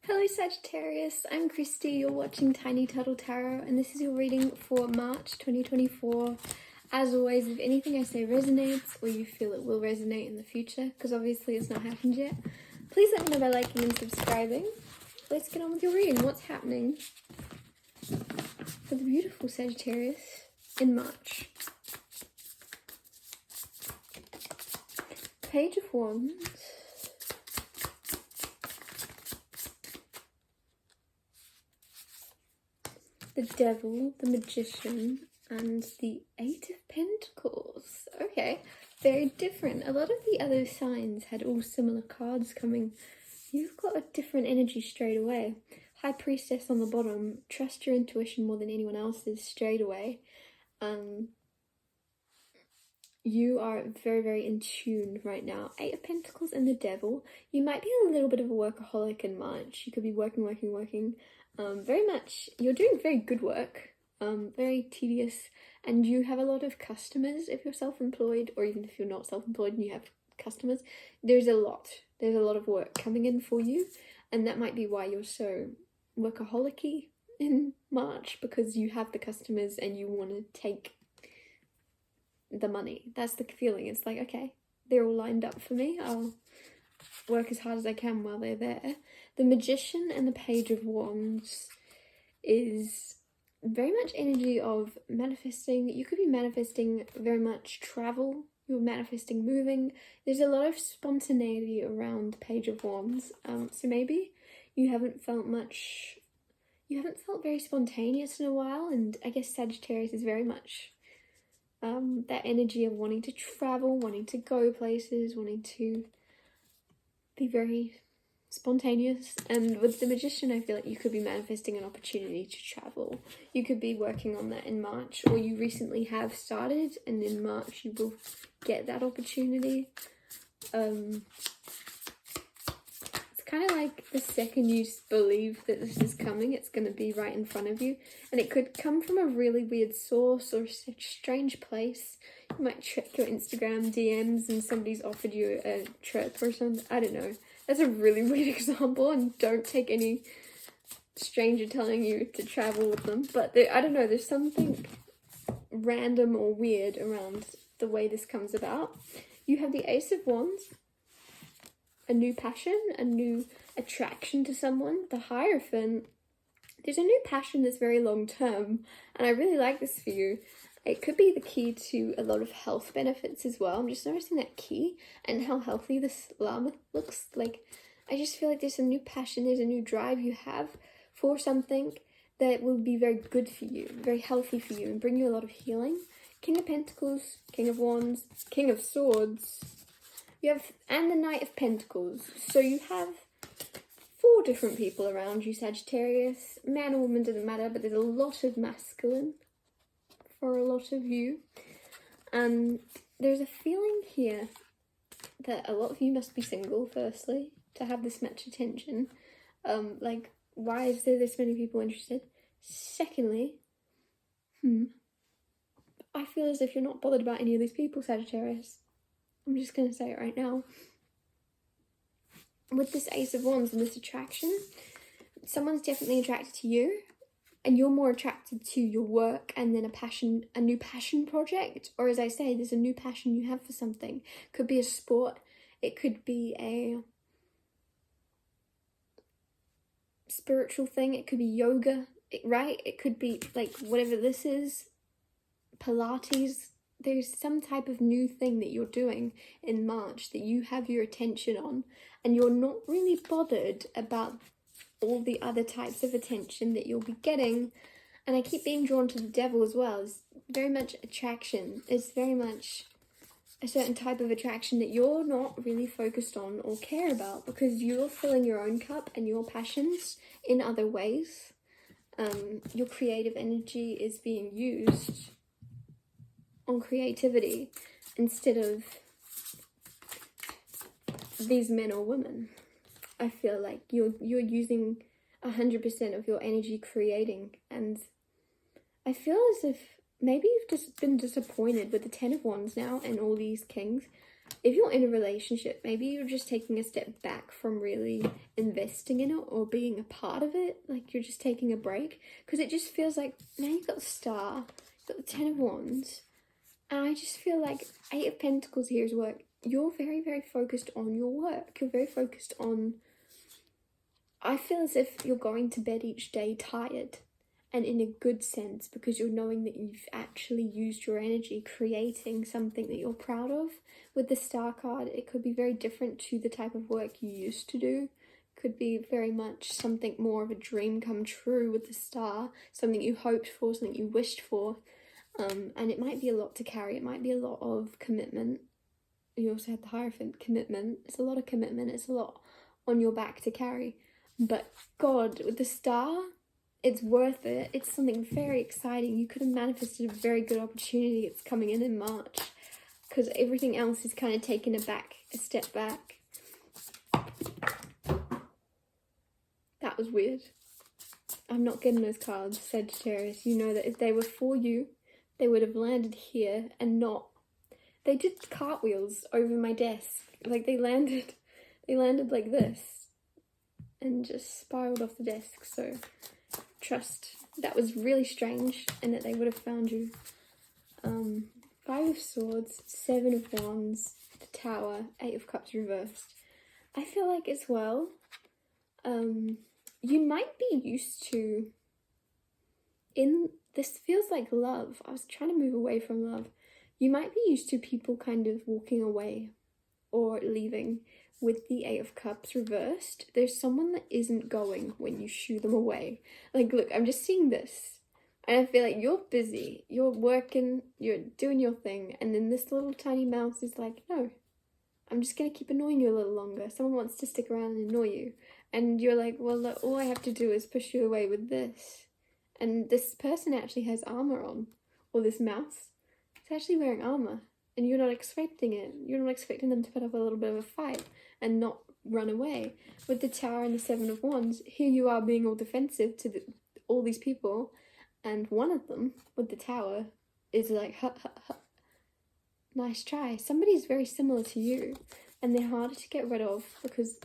Hello Sagittarius, I'm Christy, you're watching Tiny Turtle Tarot and this is your reading for March 2024. As always, if anything I say resonates or you feel it will resonate in the future, because obviously it's not happened yet, please let me know by liking and subscribing. Let's get on with your reading. What's happening for the beautiful Sagittarius in March? Page of Wands. The Devil, the Magician, and the Eight of Pentacles. Okay, very different. A lot of the other signs had all similar cards coming. You've got a different energy straight away. High Priestess on the bottom. Trust your intuition more than anyone else's straight away. You are very, very in tune right now. Eight of Pentacles and the Devil. You might be a little bit of a workaholic in March. You could be working. Very much, you're doing very good work, very tedious, and you have a lot of customers if you're self-employed, or even if you're not self-employed and you have customers. There's a lot of work coming in for you, and that might be why you're so workaholic-y in March, because you have the customers and you want to take the money. That's the feeling. It's like, okay, they're all lined up for me, I'll work as hard as I can while they're there. The Magician and the Page of Wands is very much energy of manifesting. You could be manifesting very much travel. You're manifesting moving. There's a lot of spontaneity around the Page of Wands. So maybe you haven't felt very spontaneous in a while, and I guess Sagittarius is very much that energy of wanting to travel, wanting to go places, wanting to be very spontaneous. And with the Magician, I feel like you could be manifesting an opportunity to travel. You could be working on that in March, or you recently have started and in March you will get that opportunity. It's kind of like the second you believe that this is coming, it's going to be right in front of you, and it could come from a really weird source or such strange place. You might check your Instagram DMs and somebody's offered you a trip or something. I don't know. That's a really weird example, and don't take any stranger telling you to travel with them. But I don't know, there's something random or weird around the way this comes about. You have the Ace of Wands, a new passion, a new attraction to someone. The Hierophant, there's a new passion that's very long term, and I really like this for you. It could be the key to a lot of health benefits as well. I'm just noticing that key and how healthy this llama looks. Like, I just feel like there's a new passion, there's a new drive you have for something that will be very good for you, very healthy for you, and bring you a lot of healing. King of Pentacles, King of Wands, King of Swords. You have, and the Knight of Pentacles. So you have 4 different people around you, Sagittarius. Man or woman, doesn't matter, but there's a lot of masculine for a lot of you. And there's a feeling here that a lot of you must be single, firstly, to have this much attention. Like, why is there this many people interested? Secondly, I feel as if you're not bothered about any of these people, Sagittarius. I'm just going to say it right now. With this Ace of Wands and this attraction, someone's definitely attracted to you, and you're more attracted to your work, and then a new passion project. Or as I say, there's a new passion you have for something. Could be a sport, it could be a spiritual thing, it could be yoga, right? It could be like whatever this is, Pilates. There's some type of new thing that you're doing in March that you have your attention on, and you're not really bothered about all the other types of attention that you'll be getting. And I keep being drawn to the Devil as well. It's very much attraction. It's very much a certain type of attraction that you're not really focused on or care about, because you're filling your own cup and your passions in other ways. Your creative energy is being used on creativity instead of these men or women. I feel like you're using 100% of your energy creating, and I feel as if maybe you've just been disappointed with the Ten of Wands now and all these kings. if you're in a relationship, maybe you're just taking a step back from really investing in it or being a part of it. Like, you're just taking a break. Because it just feels like, now you've got the Star, you've got the Ten of Wands. And I just feel like Eight of Pentacles here is work. You're very, very focused on your work. You're very focused on... I feel as if you're going to bed each day tired. And in a good sense, because you're knowing that you've actually used your energy creating something that you're proud of. With the Star card, it could be very different to the type of work you used to do. It could be very much something more of a dream come true with the Star, something you hoped for, something you wished for. And it might be a lot to carry. It might be a lot of commitment. You also have the Hierophant, commitment. It's a lot of commitment. It's a lot on your back to carry. But God, with the Star... it's worth it. It's something very exciting. You could have manifested a very good opportunity. It's coming in March. Because everything else is kind of taken a step back. That was weird. I'm not getting those cards, Sagittarius. You know that if they were for you, they would have landed here and not... They did cartwheels over my desk. Like, they landed like this. And just spiraled off the desk, so... trust that was really strange and that they would have found you. Five of Swords, Seven of Wands, the Tower, Eight of Cups reversed. I feel like as well, you might be used to, this feels like love. I was trying to move away from love. You might be used to people kind of walking away or leaving. With the Eight of Cups reversed, there's someone that isn't going when you shoo them away. Like, look, I'm just seeing this. And I feel like you're busy, you're working, you're doing your thing. And then this little tiny mouse is like, no, I'm just going to keep annoying you a little longer. Someone wants to stick around and annoy you. And you're like, well, look, all I have to do is push you away with this. And this person actually has armor on. Or this mouse. It's actually wearing armor. And you're not expecting it. You're not expecting them to put up a little bit of a fight and not run away. With the Tower and the Seven of Wands, here you are being all defensive to all these people, and one of them, with the Tower, is like, ha, ha, ha. Nice try. Somebody's very similar to you, and they're harder to get rid of, because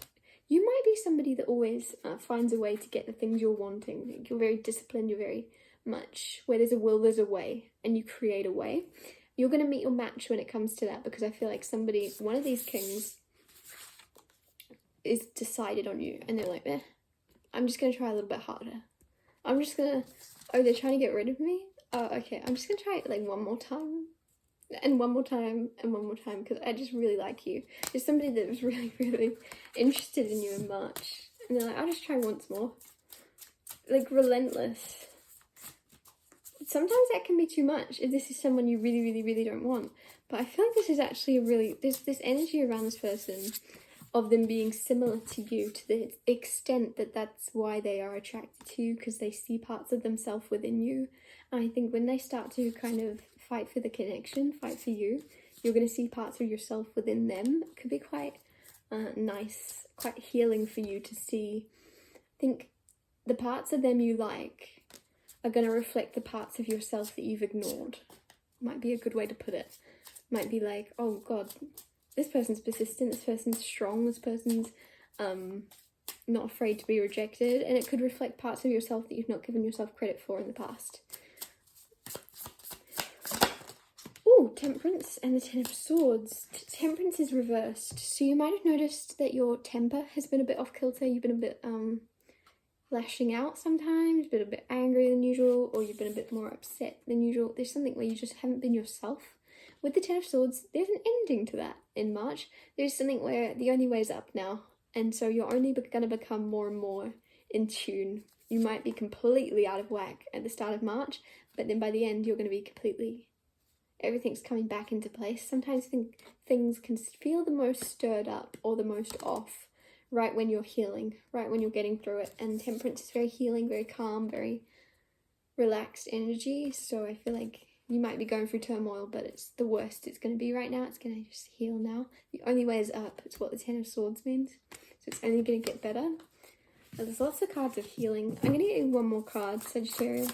you might be somebody that always finds a way to get the things you're wanting. You're very disciplined, you're very much, where there's a will, there's a way, and you create a way. You're going to meet your match when it comes to that, because I feel like one of these kings is decided on you, and they're like, I'm just going to try a little bit harder. I'm just going to, oh, they're trying to get rid of me? Oh, okay, I'm just going to try it like one more time, and one more time, and one more time, because I just really like you. There's somebody that was really, really interested in you in March, and they're like, I'll just try once more. Like, relentless. Sometimes that can be too much if this is someone you really, really, really don't want. But I feel like this is actually there's this energy around this person of them being similar to you to the extent that that's why they are attracted to you, because they see parts of themselves within you. And I think when they start to kind of fight for the connection, fight for you, you're going to see parts of yourself within them. It could be quite nice, quite healing for you to see. I think the parts of them you like are going to reflect the parts of yourself that you've ignored. Might be a good way to put it. Might be like, oh God, this person's persistent, this person's strong, this person's not afraid to be rejected, and it could reflect parts of yourself that you've not given yourself credit for in the past. Ooh, Temperance and the Ten of Swords. Temperance is reversed, so you might have noticed that your temper has been a bit off kilter. You've been a bit lashing out sometimes, been a bit angry than usual, or you've been a bit more upset than usual. There's something where you just haven't been yourself. With the Ten of Swords, there's an ending to that in March. There's something where the only way is up now, and so you're only going to become more and more in tune. You might be completely out of whack at the start of March, but then by the end you're going to be completely... everything's coming back into place. Sometimes things can feel the most stirred up or the most off right when you're healing, right when you're getting through it. And Temperance is very healing, very calm, very relaxed energy. So I feel like you might be going through turmoil, but it's the worst it's going to be right now. It's going to just heal now. The only way is up. It's what the Ten of Swords means. So it's only going to get better. And there's lots of cards of healing. I'm going to get you one more card, Sagittarius.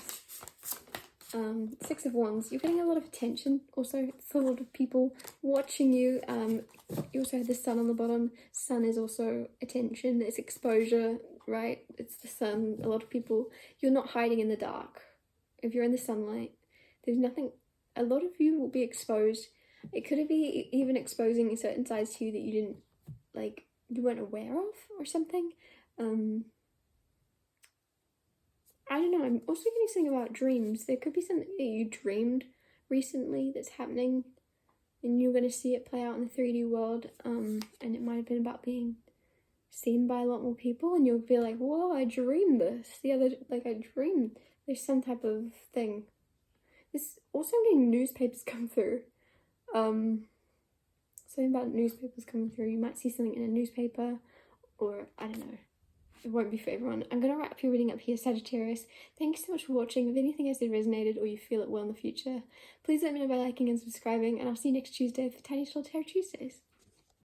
Six of Wands, you're getting a lot of attention. Also, it's a lot of people watching you. You also have the Sun on the bottom. Sun is also attention, it's exposure, right? It's the sun. A lot of people, you're not hiding in the dark. If you're in the sunlight, there's nothing, a lot of you will be exposed. It could be even exposing a certain sides to you that you didn't, like, you weren't aware of or something. I don't know, I'm also getting something about dreams. There could be something that you dreamed recently that's happening and you're going to see it play out in the 3D world, and it might have been about being seen by a lot more people, and you'll be like, whoa, I dreamed this the other, like, I dreamed there's some type of thing. This also, I'm getting newspapers come through. Something about newspapers coming through. You might see something in a newspaper, or I don't know. It won't be for everyone. I'm going to wrap your reading up here, Sagittarius. Thank you so much for watching. If anything has resonated or you feel it will in the future, please let me know by liking and subscribing, and I'll see you next Tuesday for Tiny Little Tarot Tuesdays.